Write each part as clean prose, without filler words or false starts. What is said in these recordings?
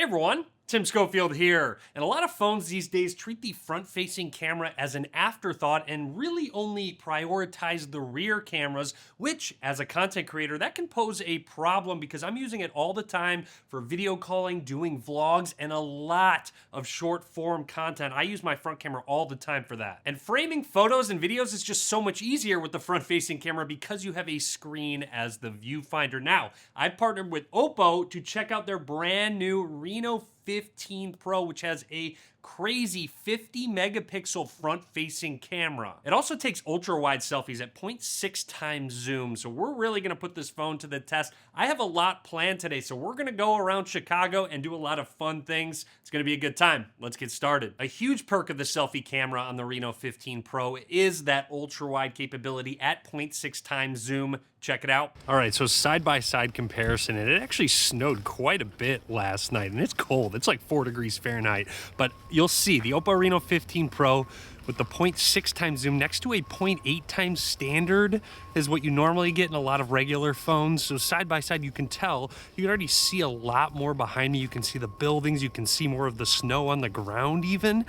everyone, Tim Schofield here. And a lot of phones these days treat the front-facing camera as an afterthought and really only prioritize the rear cameras, which, as a content creator, that can pose a problem because I'm using it all the time for video calling, doing vlogs, and a lot of short-form content. I use my front camera all the time for that. And framing photos and videos is just so much easier with the front-facing camera because you have a screen as the viewfinder. Now, I've partnered with OPPO to check out their brand new Reno15 Pro, which has a crazy 50 megapixel front-facing camera. It also takes ultra-wide selfies at 0.6 times zoom, so we're really gonna put this phone to the test. I have a lot planned today, so we're gonna go around Chicago and do a lot of fun things. It's gonna be a good time. Let's get started. A huge perk of the selfie camera on the Reno15 Pro is that ultra-wide capability at 0.6 times zoom. Check it out. All right, so side-by-side comparison, and it actually snowed quite a bit last night, and it's cold. It's like 4 degrees Fahrenheit, but you'll see the OPPO Reno15 Pro with the 0.6 times zoom next to a 0.8 times standard is what you normally get in a lot of regular phones. So side by side, you can tell, you can already see a lot more behind me. You can see the buildings, you can see more of the snow on the ground even,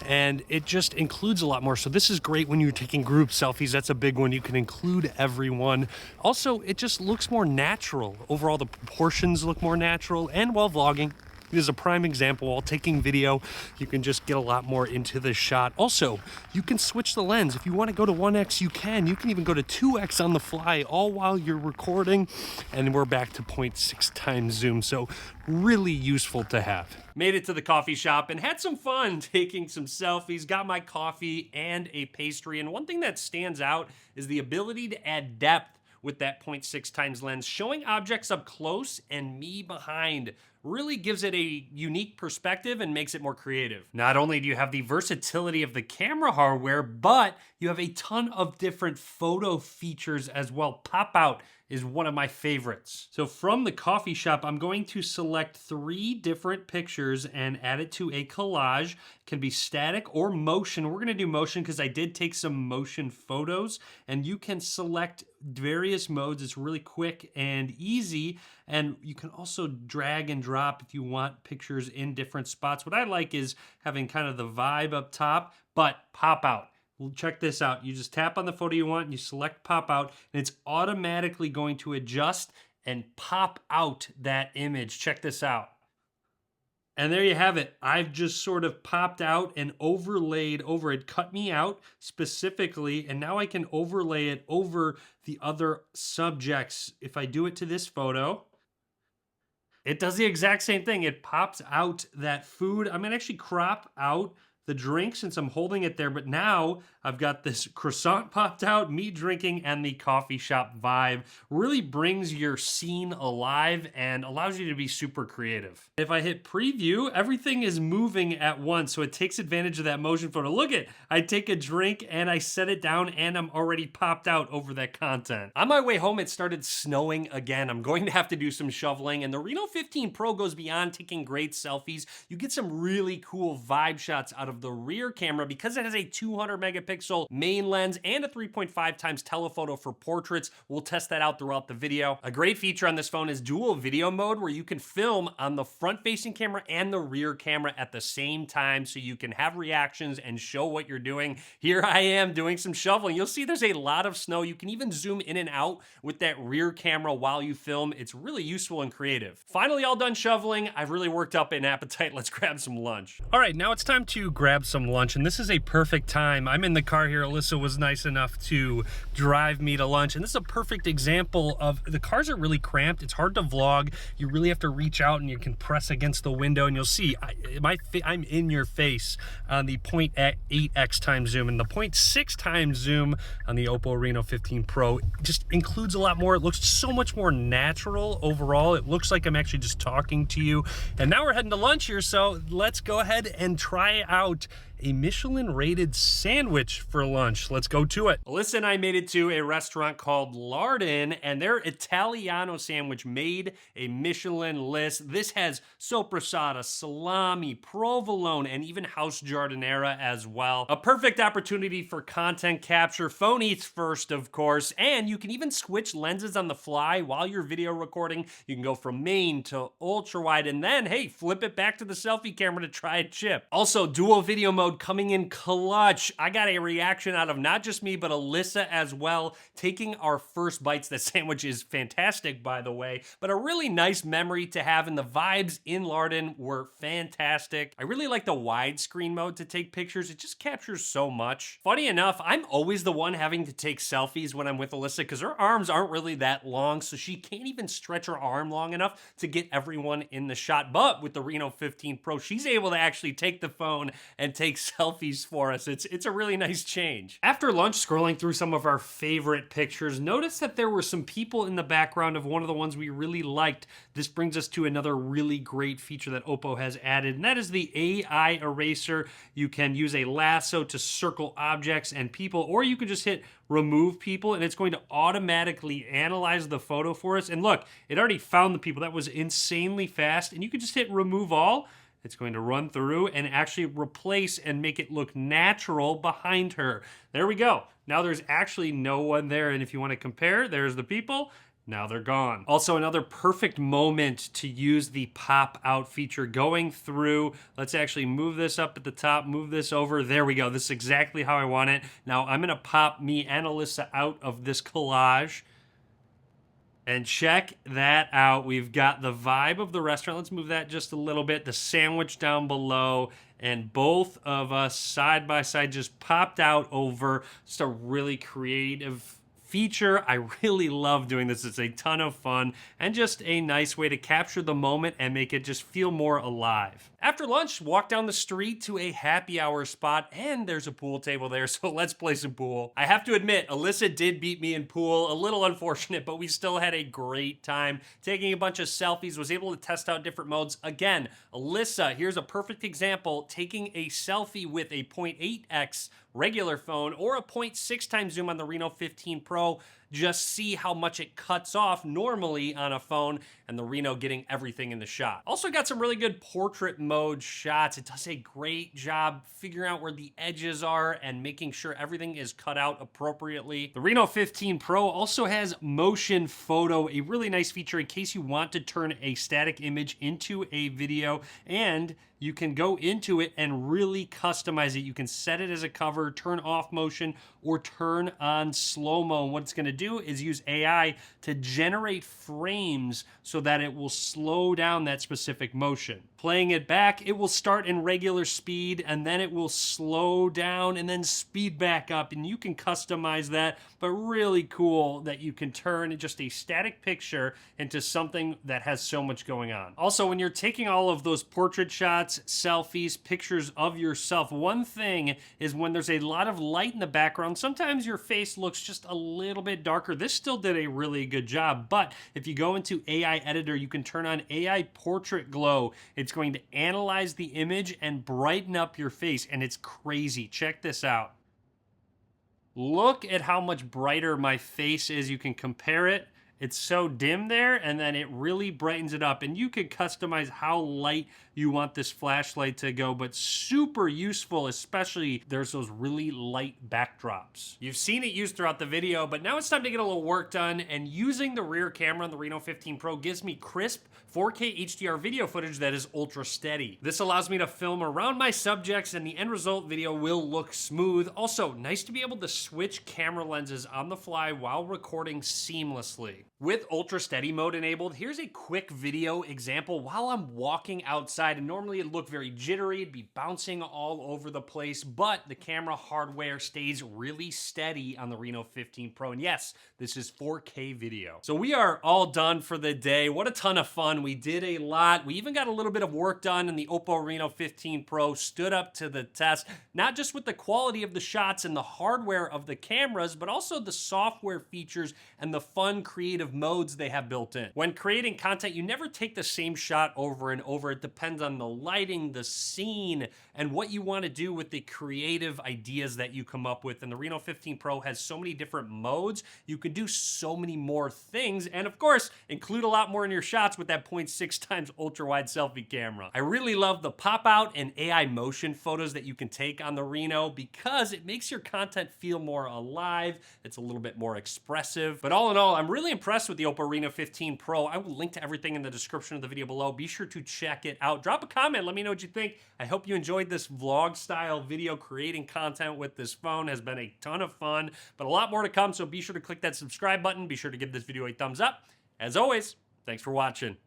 and it just includes a lot more. So this is great when you're taking group selfies. That's a big one. You can include everyone. Also, it just looks more natural. Overall, the proportions look more natural, and while vlogging, it is a prime example. While taking video, you can just get a lot more into the shot. Also, you can switch the lens. If you want to go to 1x, you can. You can even go to 2x on the fly, all while you're recording. And we're back to 0.6 times zoom, so really useful to have. Made it to the coffee shop and had some fun taking some selfies, got my coffee and a pastry. And one thing that stands out is the ability to add depth with that 0.6 times lens. Showing objects up close and me behind really gives it a unique perspective and makes it more creative. Not only do you have the versatility of the camera hardware, but you have a ton of different photo features as well. Popout is one of my favorites. So from the coffee shop, I'm going to select 3 different pictures and add it to a collage. It can be static or motion. We're gonna do motion because I did take some motion photos, and you can select various modes. It's really quick and easy, and you can also drag and drop if you want pictures in different spots. What I like is having kind of the vibe up top, but pop out. Well, check this out. You just tap on the photo you want and you select pop out, and it's automatically going to adjust and pop out that image. Check this out. And there you have it. I've just sort of popped out and overlaid over it, cut me out specifically, and now I can overlay it over the other subjects. If I do it to this photo, it does the exact same thing. It pops out that food. I'm gonna actually crop out the drink since I'm holding it there, but now I've got this croissant popped out, me drinking, and the coffee shop vibe. Really brings your scene alive and allows you to be super creative. If I hit preview, everything is moving at once, so it takes advantage of that motion photo. Look at, I take a drink and I set it down and I'm already popped out over that content. On my way home, it started snowing again. I'm going to have to do some shoveling, and the Reno15 Pro goes beyond taking great selfies. You get some really cool vibe shots out of the rear camera because it has a 200 megapixel main lens and a 3.5 times telephoto for portraits. We'll test that out throughout the video. A great feature on this phone is dual video mode, where you can film on the front-facing camera and the rear camera at the same time, so you can have reactions and show what you're doing. Here I am doing some shoveling. You'll see there's a lot of snow. You can even zoom in and out with that rear camera while you film. It's really useful and creative. Finally, all done shoveling. I've really worked up an appetite. Let's grab some lunch. All right, now it's time to grab some lunch, and this is a perfect time. I'm in the car here. Alyssa was nice enough to drive me to lunch, and this is a perfect example of the cars are really cramped. It's hard to vlog. You really have to reach out and you can press against the window, and you'll see I'm in your face on the 0.8x times zoom, and the 0.6 times zoom on the OPPO Reno15 Pro just includes a lot more. It looks so much more natural overall. It looks like I'm actually just talking to you. And now we're heading to lunch here, so let's go ahead and try out a Michelin-rated sandwich for lunch. Let's go to it. Alyssa and I made it to a restaurant called Lardon, and their Italiano sandwich made a Michelin list. This has soppressata, salami, provolone, and even house giardiniera as well. A perfect opportunity for content capture. Phone eats first, of course, and you can even switch lenses on the fly while you're video recording. You can go from main to ultra-wide, and then, hey, flip it back to the selfie camera to try a chip. Also, dual video mode coming in clutch. I got a reaction out of not just me, but Alyssa as well, taking our first bites. That sandwich is fantastic, by the way, but a really nice memory to have, and the vibes in Lardon were fantastic. I really like the widescreen mode to take pictures. It just captures so much. Funny enough, I'm always the one having to take selfies when I'm with Alyssa because her arms aren't really that long, so she can't even stretch her arm long enough to get everyone in the shot. But with the Reno15 Pro, she's able to actually take the phone and take selfies for us. It's a really nice change. After lunch, scrolling through some of our favorite pictures, noticed that there were some people in the background of one of the ones we really liked. This brings us to another really great feature that OPPO has added, and that is the AI eraser. You can use a lasso to circle objects and people, or you can just hit remove people, and it's going to automatically analyze the photo for us. And look, it already found the people. That was insanely fast, and you can just hit remove all. It's going to run through and actually replace and make it look natural behind her. There we go. Now there's actually no one there, and if you want to compare, there's the people. Now they're gone. Also, another perfect moment to use the pop out feature going through. Let's actually move this up at the top, move this over. There we go. This is exactly how I want it. Now I'm gonna pop me and Alyssa out of this collage. And check that out. We've got the vibe of the restaurant. Let's move that just a little bit. The sandwich down below. And both of us side by side just popped out over. Just a really creative feature. I really love doing this. It's a ton of fun and just a nice way to capture the moment and make it just feel more alive. After lunch, walk down the street to a happy hour spot, and there's a pool table there, so let's play some pool. I have to admit, Alyssa did beat me in pool. A little unfortunate, but we still had a great time. Taking a bunch of selfies, was able to test out different modes. Again, Alyssa, here's a perfect example, taking a selfie with a 0.8x regular phone or a 0.6 times zoom on the Reno15 Pro. Just see how much it cuts off normally on a phone, and the Reno getting everything in the shot. Also got some really good portrait mode shots. It does a great job figuring out where the edges are and making sure everything is cut out appropriately. The Reno15 Pro also has motion photo, a really nice feature in case you want to turn a static image into a video, and you can go into it and really customize it. You can set it as a cover, turn off motion, or turn on slow-mo. And what it's gonna do is use AI to generate frames so that it will slow down that specific motion. Playing it back, it will start in regular speed, and then it will slow down and then speed back up, and you can customize that, but really cool that you can turn just a static picture into something that has so much going on. Also, when you're taking all of those portrait shots, selfies, pictures of yourself, one thing is when there's a lot of light in the background, sometimes your face looks just a little bit darker. This still did a really good job, but if you go into AI editor, you can turn on AI portrait glow. It's going to analyze the image and brighten up your face, and it's crazy. Check this out. Look at how much brighter my face is. You can compare it. It's so dim there, and then it really brightens it up. And you can customize how light you want this flashlight to go, but super useful, especially there's those really light backdrops. You've seen it used throughout the video, but now it's time to get a little work done, and using the rear camera on the Reno15 Pro gives me crisp 4K HDR video footage that is ultra steady. This allows me to film around my subjects, and the end result video will look smooth. Also, nice to be able to switch camera lenses on the fly while recording seamlessly. With ultra steady mode enabled, here's a quick video example while I'm walking outside, and normally it'd look very jittery, it'd be bouncing all over the place, but the camera hardware stays really steady on the Reno15 Pro, and yes, this is 4K video. So we are all done for the day. What a ton of fun. We did a lot. We even got a little bit of work done, and the OPPO Reno15 Pro stood up to the test, not just with the quality of the shots and the hardware of the cameras, but also the software features and the fun creative of modes they have built in. When creating content, you never take the same shot over and over. It depends on the lighting, the scene, and what you want to do with the creative ideas that you come up with. And the Reno 15 Pro has so many different modes. You can do so many more things, and of course, include a lot more in your shots with that 0.6 times ultra-wide selfie camera. I really love the pop-out and AI motion photos that you can take on the Reno because it makes your content feel more alive. It's a little bit more expressive. But all in all, I'm really impressed with the OPPO Reno 15 Pro. I will link to everything in the description of the video below. Be sure to check it out. Drop a comment. Let me know what you think. I hope you enjoyed this vlog-style video. Creating content with this phone has been a ton of fun, but a lot more to come, so be sure to click that subscribe button. Be sure to give this video a thumbs up. As always, thanks for watching.